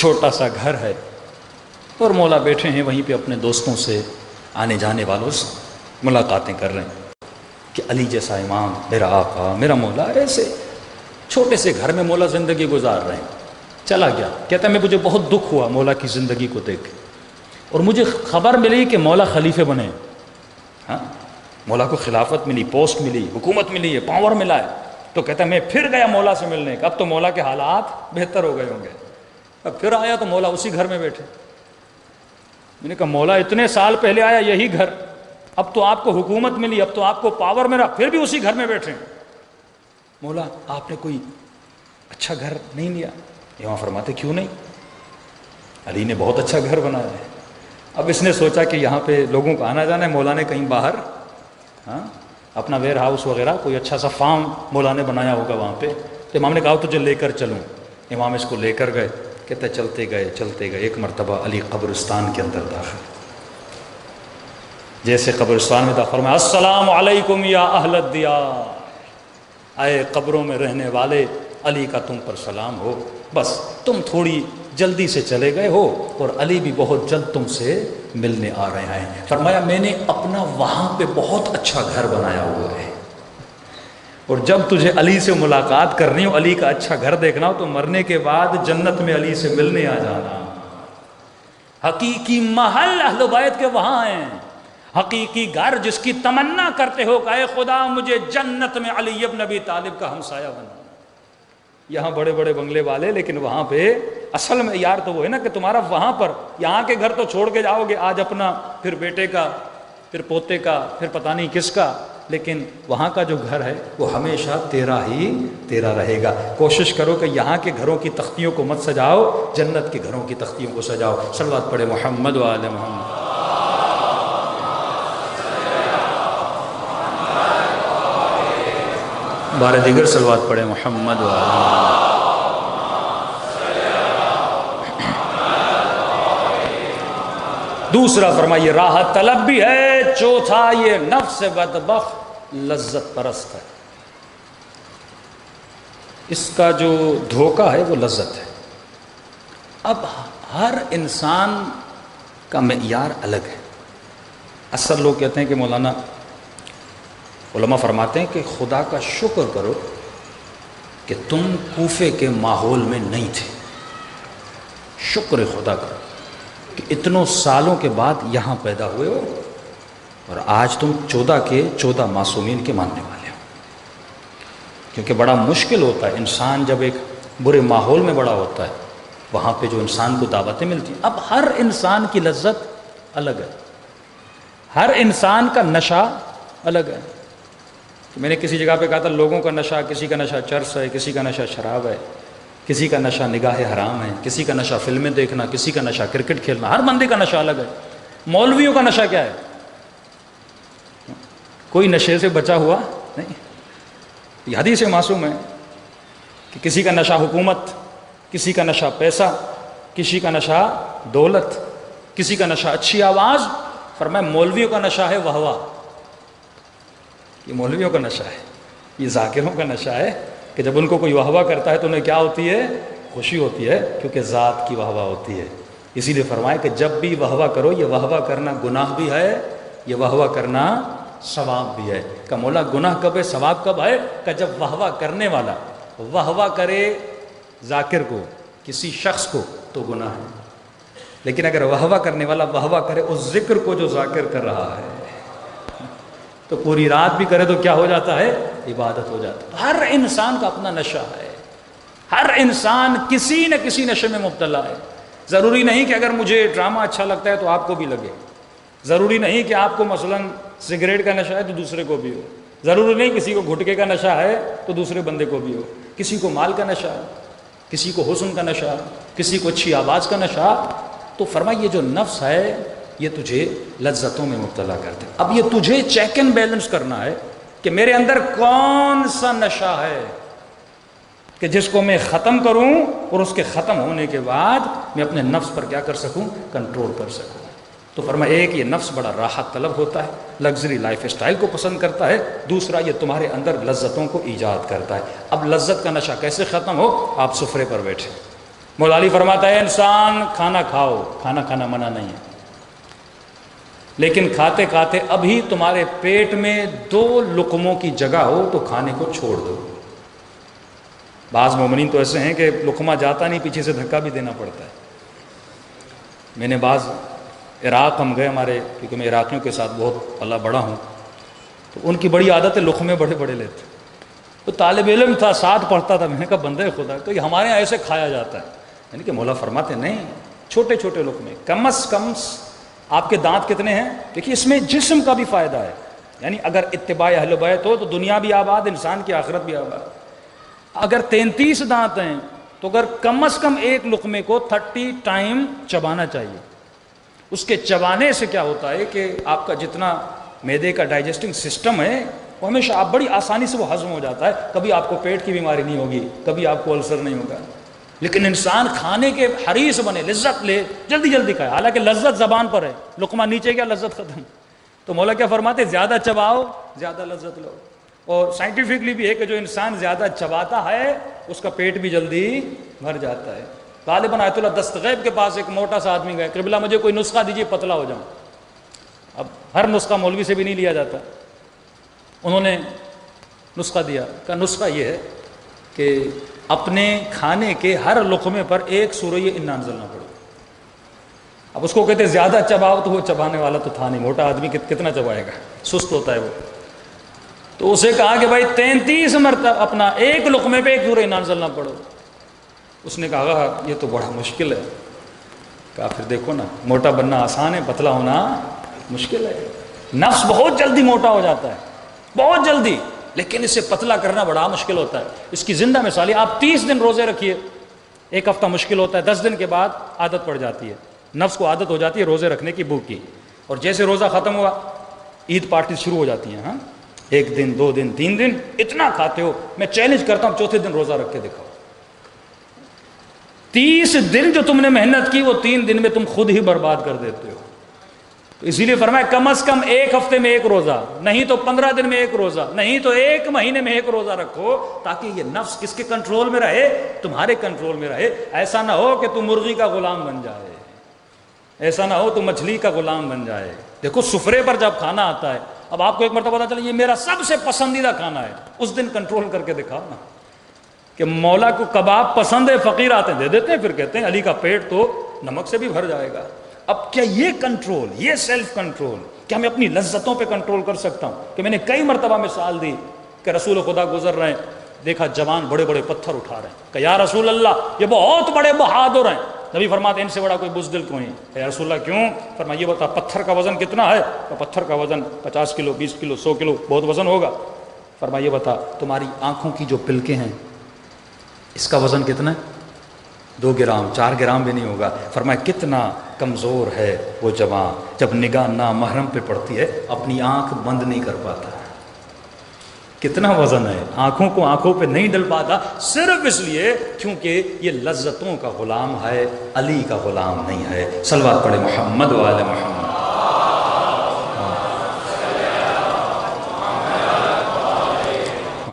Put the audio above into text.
چھوٹا سا گھر ہے اور مولا بیٹھے ہیں وہیں پہ اپنے دوستوں سے، آنے جانے والوں سے ملاقاتیں کر رہے ہیں کہ علی جیسا امام، میرا آقا، میرا مولا۔ ایسے چھوٹے سے گھر میں مولا زندگی گزار رہے ہیں۔ چلا گیا، کہتا ہے مجھے بہت دکھ ہوا مولا کی زندگی کو دیکھ، اور مجھے خبر ملی کہ مولا خلیفے بنے۔ ہاں، مولا کو خلافت ملی، پوسٹ ملی، حکومت ملی ہے، پاور ملا ہے۔ تو کہتا ہے میں پھر گیا مولا سے ملنے کا، اب تو مولا کے حالات بہتر ہو گئے ہوں گے۔ اب پھر آیا تو مولا اسی گھر میں بیٹھے۔ میں نے کہا مولا اتنے سال پہلے آیا یہی گھر، اب تو آپ کو حکومت ملی، اب تو آپ کو پاور ملا، پھر بھی اسی گھر میں بیٹھے ہیں۔ مولا آپ نے کوئی اچھا گھر نہیں لیا؟ امام فرماتے کیوں نہیں، علی نے بہت اچھا گھر بنایا ہے۔ اب اس نے سوچا کہ یہاں پہ لوگوں کا آنا جانا ہے، مولا نے کہیں باہر اپنا ویئر ہاؤس وغیرہ کوئی اچھا سا فارم مولا نے بنایا ہوگا وہاں پہ۔ تو امام نے کہا تجھے لے کر چلوں۔ امام اس کو لے کر گئے، کہتے چلتے گئے ایک مرتبہ علی قبرستان کے اندر داخل۔ جیسے قبرستان میں داخل فرمایا السلام علیکم یا اہل الدیار، اے قبروں میں رہنے والے، علی کا تم پر سلام ہو۔ بس تم تھوڑی جلدی سے چلے گئے ہو اور علی بھی بہت جلد تم سے ملنے آ رہے ہیں۔ فرمایا میں نے اپنا وہاں پہ بہت اچھا گھر بنایا ہوا ہے، اور جب تجھے علی سے ملاقات کرنی ہو، علی کا اچھا گھر دیکھنا ہو، تو مرنے کے بعد جنت میں علی سے ملنے آ جانا۔ حقیقی محل اہل بیت کے وہاں ہیں، حقیقی گھر جس کی تمنا کرتے ہو کہ اے خدا مجھے جنت میں علی ابن ابی طالب کا ہمسایہ بنا۔ یہاں بڑے بڑے بنگلے والے، لیکن وہاں پہ اصل میں یار تو وہ ہے نا کہ تمہارا وہاں پر، یہاں کے گھر تو چھوڑ کے جاؤ گے آج اپنا، پھر بیٹے کا، پھر پوتے کا، پھر پتہ نہیں کس کا، لیکن وہاں کا جو گھر ہے وہ ہمیشہ تیرا ہی تیرا رہے گا۔ کوشش کرو کہ یہاں کے گھروں کی تختیوں کو مت سجاؤ، جنت کے گھروں کی تختیوں کو سجاؤ۔ صلوات پڑھے محمد و آل محمد۔ بار دیگر صلوات پڑھے محمد و آل محمد۔ دوسرا فرمائیے راحت طلب بھی ہے، چوتھا یہ نفس بدبخت لذت پرست ہے۔ اس کا جو دھوکہ ہے وہ لذت ہے۔ اب ہر انسان کا معیار الگ ہے۔ اکثر لوگ کہتے ہیں کہ مولانا، علماء فرماتے ہیں کہ خدا کا شکر کرو کہ تم کوفے کے ماحول میں نہیں تھے، شکر خدا کرو کہ اتنوں سالوں کے بعد یہاں پیدا ہوئے ہو اور آج تم 14 کے 14 معصومین کے ماننے والے ہو۔ کیونکہ بڑا مشکل ہوتا ہے انسان جب ایک برے ماحول میں بڑا ہوتا ہے، وہاں پہ جو انسان کو دعوتیں ملتی ہیں۔ اب ہر انسان کی لذت الگ ہے، ہر انسان کا نشہ الگ ہے۔ میں نے کسی جگہ پہ کہا تھا لوگوں کا نشہ، کسی کا نشہ چرس ہے، کسی کا نشہ شراب ہے، کسی کا نشہ نگاہ حرام ہے، کسی کا نشہ فلمیں دیکھنا، کسی کا نشہ کرکٹ کھیلنا، ہر بندے کا نشہ الگ ہے۔ مولویوں کا نشہ کیا ہے؟ کوئی نشے سے بچا ہوا نہیں۔ یہ حدیث معصوم ہے کہ کسی کا نشہ حکومت، کسی کا نشہ پیسہ، کسی کا نشہ دولت، کسی کا نشہ اچھی آواز۔ فرمایا مولویوں کا نشہ ہے واہ واہ، یہ مولویوں کا نشہ ہے، یہ ذاکروں کا نشہ ہے کہ جب ان کو کوئی واہ واہ کرتا ہے تو انہیں کیا ہوتی ہے؟ خوشی ہوتی ہے، کیونکہ ذات کی واہ واہ ہوتی ہے۔ اسی لیے فرمایا کہ جب بھی واہ واہ کرو، یہ واہ واہ کرنا گناہ بھی ہے، یہ واہ واہ کرنا ثواب بھی ہے۔ کہ مولا گناہ کب ہے، ثواب کب ہے؟ کہ جب واہ واہ کرنے والا واہ واہ کرے ذاکر کو، کسی شخص کو، تو گناہ ہے، لیکن اگر واہ واہ کرنے والا واہ واہ کرے اس ذکر کو جو ذاکر کر رہا ہے، تو پوری رات بھی کرے تو کیا ہو جاتا ہے؟ عبادت ہو جاتا ہے۔ ہر انسان کا اپنا نشہ ہے، ہر انسان کسی نہ کسی نشے میں مبتلا ہے۔ ضروری نہیں کہ اگر مجھے ڈرامہ اچھا لگتا ہے تو آپ کو بھی لگے، ضروری نہیں کہ آپ کو مثلا سگریٹ کا نشہ ہے تو دوسرے کو بھی ہو، ضروری نہیں کسی کو گھٹکے کا نشہ ہے تو دوسرے بندے کو بھی ہو، کسی کو مال کا نشہ ہے، کسی کو حسن کا نشہ، کسی کو اچھی آواز کا نشہ۔ تو فرمایا یہ جو نفس ہے یہ تجھے لذتوں میں مبتلا کرتے۔ اب یہ تجھے چیک اینڈ بیلنس کرنا ہے کہ میرے اندر کون سا نشہ ہے کہ جس کو میں ختم کروں اور اس کے ختم ہونے کے بعد میں اپنے نفس پر کیا کر سکوں؟ کنٹرول کر سکوں۔ تو فرمایا ایک یہ نفس بڑا راحت طلب ہوتا ہے، لگژری لائف اسٹائل کو پسند کرتا ہے، دوسرا یہ تمہارے اندر لذتوں کو ایجاد کرتا ہے۔ اب لذت کا نشہ کیسے ختم ہو؟ آپ سفرے پر بیٹھے، مولا علی فرماتا ہے انسان کھانا کھاؤ، کھانا کھانا منع نہیں ہے، لیکن کھاتے کھاتے ابھی تمہارے پیٹ میں 2 لقموں کی جگہ ہو تو کھانے کو چھوڑ دو۔ بعض مومنین تو ایسے ہیں کہ لقمہ جاتا نہیں، پیچھے سے دھکا بھی دینا پڑتا ہے۔ میں نے بعض عراق ہم گئے ہمارے، کیونکہ میں عراقیوں کے ساتھ بہت پلا بڑا ہوں، تو ان کی بڑی عادت ہے لقمے بڑے بڑے لیتے۔ تو طالب علم تھا، ساتھ پڑھتا تھا، میں نے کہا بندے خدا تو یہ ہمارے یہاں ایسے کھایا جاتا ہے؟ یعنی کہ مولا فرماتے نہیں، چھوٹے چھوٹے لقمے، کم از کم آپ کے دانت کتنے ہیں؟ دیکھیے اس میں جسم کا بھی فائدہ ہے، یعنی اگر اتباع اہل بیت ہو تو دنیا بھی آباد، انسان کی آخرت بھی آباد۔ اگر 33 دانت ہیں تو اگر کم از کم ایک لقمے کو 30 ٹائم چبانا چاہیے۔ اس کے چبانے سے کیا ہوتا ہے کہ آپ کا جتنا معدے کا ڈائجسٹنگ سسٹم ہے وہ ہمیشہ آپ بڑی آسانی سے وہ ہضم ہو جاتا ہے، کبھی آپ کو پیٹ کی بیماری نہیں ہوگی، کبھی آپ کو السر نہیں ہوگا۔ لیکن انسان کھانے کے حریص بنے، لذت لے، جلدی جلدی کھائے، حالانکہ لذت زبان پر ہے، لقمہ نیچے کیا لذت ختم۔ تو مولا کیا فرماتے زیادہ چباؤ زیادہ لذت لو۔ اور سائنٹیفکلی بھی ہے کہ جو انسان زیادہ چباتا ہے اس کا پیٹ بھی جلدی بھر جاتا ہے۔ غالباً آیت اللہ دستغیب کے پاس ایک موٹا سا آدمی گئے، قبلہ مجھے کوئی نسخہ دیجیے پتلا ہو جاؤں۔ اب ہر نسخہ مولوی سے بھی نہیں لیا جاتا، انہوں نے نسخہ دیا، کہا نسخہ یہ ہے کہ اپنے کھانے کے ہر لقمے پر 1 سورہ انا انزلنا پڑو۔ اب اس کو کہتے زیادہ چباؤ، تو وہ چبانے والا تو تھا نہیں، موٹا آدمی کتنا چبائے گا، سست ہوتا ہے وہ۔ تو اسے کہا کہ بھائی 33 مرتبہ اپنا ایک لقمے پہ 1 سورہ انا انزلنا پڑو۔ اس نے کہا یہ تو بڑا مشکل ہے۔ کہا پھر دیکھو نا، موٹا بننا آسان ہے، پتلا ہونا مشکل ہے۔ نفس بہت جلدی موٹا ہو جاتا ہے، بہت جلدی، لیکن اسے پتلا کرنا بڑا مشکل ہوتا ہے۔ اس کی زندہ مثال ہے، آپ 30 دن روزے رکھیے، 1 ہفتہ مشکل ہوتا ہے، 10 دن کے بعد عادت پڑ جاتی ہے، نفس کو عادت ہو جاتی ہے روزے رکھنے کی، بھوک کی، اور جیسے روزہ ختم ہوا عید پارٹی شروع ہو جاتی ہیں۔ ہاں 1 دن 2 دن 3 دن اتنا کھاتے ہو، میں چیلنج کرتا ہوں 4تھے دن روزہ رکھ کے دکھاؤ۔ 30 دن جو تم نے محنت کی وہ 3 دن میں تم خود ہی برباد کر دیتے ہو۔ تو اسی لیے فرمایا کم از کم 1 ہفتے میں 1 روزہ، نہیں تو 15 دن میں 1 روزہ، نہیں تو 1 مہینے میں 1 روزہ رکھو، تاکہ یہ نفس کس کے کنٹرول میں رہے؟ تمہارے کنٹرول میں رہے۔ ایسا نہ ہو کہ تم مرغی کا غلام بن جائے، ایسا نہ ہو تو مچھلی کا غلام بن جائے۔ دیکھو سفرے پر جب کھانا آتا ہے، اب آپ کو ایک مرتبہ پتا چلے یہ میرا سب سے پسندیدہ کھانا ہے، اس دن کنٹرول کر کے دکھاؤ نا کہ مولا کو کباب پسند ہے، فقیر آتے ہیں دے دیتے ہیں، پھر کہتے ہیں علی کا پیٹ تو نمک سے بھی بھر جائے گا۔ اب کیا یہ کنٹرول، یہ سیلف کنٹرول، کیا میں اپنی لذتوں پہ کنٹرول کر سکتا ہوں؟ کہ میں نے کئی مرتبہ مثال دی کہ رسول خدا گزر رہے ہیں، دیکھا جوان بڑے بڑے پتھر اٹھا رہے ہیں، کہ یا رسول اللہ یہ بہت بڑے بہادر ہیں۔ نبی فرماتے ان سے بڑا کوئی بزدل کوئی نہیں۔ یا رسول اللہ کیوں؟ فرمایا یہ بتا پتھر کا وزن کتنا ہے؟ کہ پتھر کا وزن 50 کلو 20 کلو 100 کلو بہت وزن ہوگا۔ فرمایا یہ بتا تمہاری آنکھوں کی جو پلکیں ہیں اس کا وزن کتنا ہے؟ 2 گرام 4 گرام بھی نہیں ہوگا۔ فرمایا کتنا کمزور ہے وہ جوان، جب نگاہ نامحرم پہ پڑتی ہے اپنی آنکھ بند نہیں کر پاتا۔ کتنا وزن ہے، آنکھوں کو آنکھوں پہ نہیں ڈل پاتا، صرف اس لیے کیونکہ یہ لذتوں کا غلام ہے، علی کا غلام نہیں ہے۔ صلوات پڑھے محمد وآل محمد۔